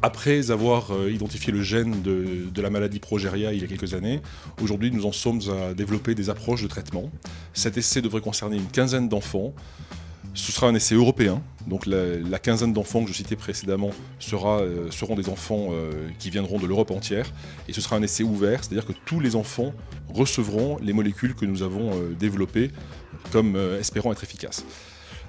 Après avoir identifié le gène de la maladie progeria il y a quelques années, aujourd'hui nous en sommes à développer des approches de traitement. Cet essai devrait concerner une quinzaine d'enfants. Ce sera un essai européen, donc la quinzaine d'enfants que je citais précédemment seront des enfants qui viendront de l'Europe entière, et ce sera un essai ouvert, c'est-à-dire que tous les enfants recevront les molécules que nous avons développées comme espérant être efficaces.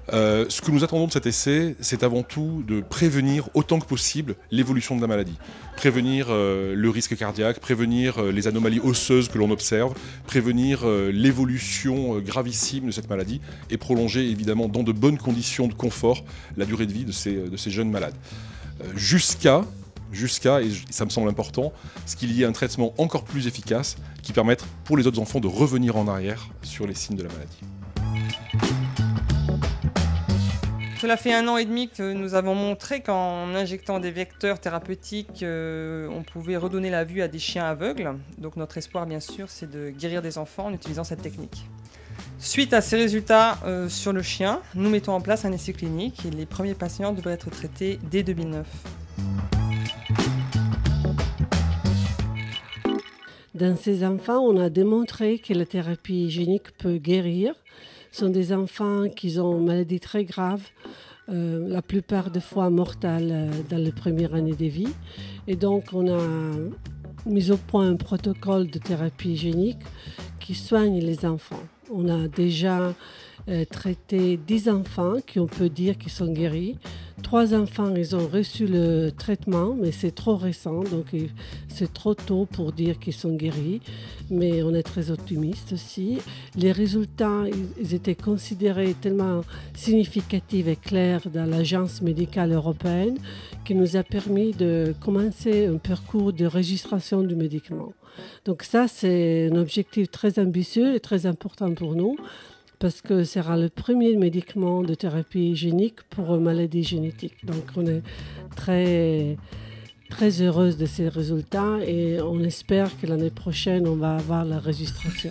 Ce que nous attendons de cet essai, c'est avant tout de prévenir autant que possible l'évolution de la maladie. Prévenir le risque cardiaque, prévenir les anomalies osseuses que l'on observe, prévenir l'évolution gravissime de cette maladie et prolonger évidemment dans de bonnes conditions de confort la durée de vie de ces jeunes malades. Jusqu'à, et ça me semble important, ce qu'il y ait un traitement encore plus efficace qui permette pour les autres enfants de revenir en arrière sur les signes de la maladie. Cela fait 1 an et demi que nous avons montré qu'en injectant des vecteurs thérapeutiques, on pouvait redonner la vue à des chiens aveugles. Donc notre espoir, bien sûr, c'est de guérir des enfants en utilisant cette technique. Suite à ces résultats sur le chien, nous mettons en place un essai clinique et les premiers patients devraient être traités dès 2009. Dans ces enfants, on a démontré que la thérapie génique peut guérir. Ce sont des enfants qui ont une maladie très grave, la plupart des fois mortale dans les premières années de vie. Et donc, on a mis au point un protocole de thérapie génique qui soigne les enfants. On a déjà traité 10 enfants qui on peut dire qu'ils sont guéris. 3 enfants, ils ont reçu le traitement, mais c'est trop récent, donc c'est trop tôt pour dire qu'ils sont guéris. Mais on est très optimiste aussi. Les résultats, ils étaient considérés tellement significatifs et clairs dans l'Agence médicale européenne qui nous a permis de commencer un parcours de registration du médicament. Donc ça, c'est un objectif très ambitieux et très important pour nous, parce que ce sera le premier médicament de thérapie génique pour une maladie génétique. Donc on est très, très heureuse de ces résultats et on espère que l'année prochaine, on va avoir la registration.